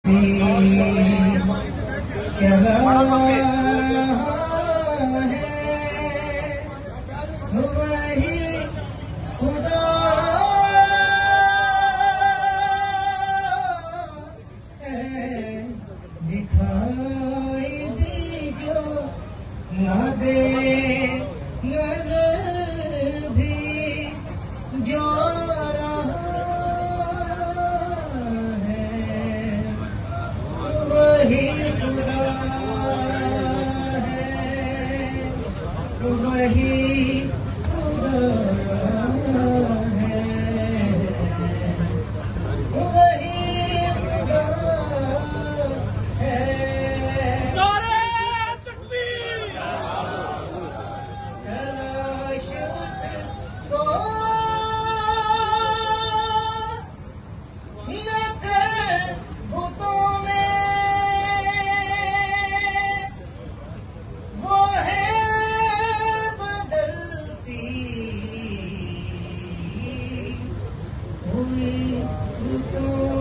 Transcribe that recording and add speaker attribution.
Speaker 1: चला है वही खुदा है, दिखाई दी जो ना दे नजर भी जो रहा है वही खुदा है, वही खुदा है, वही खुदा है।
Speaker 2: नारे तकबीर!
Speaker 1: तलाश उसको न कर बुतों में, वो है बदलती हुई बुतों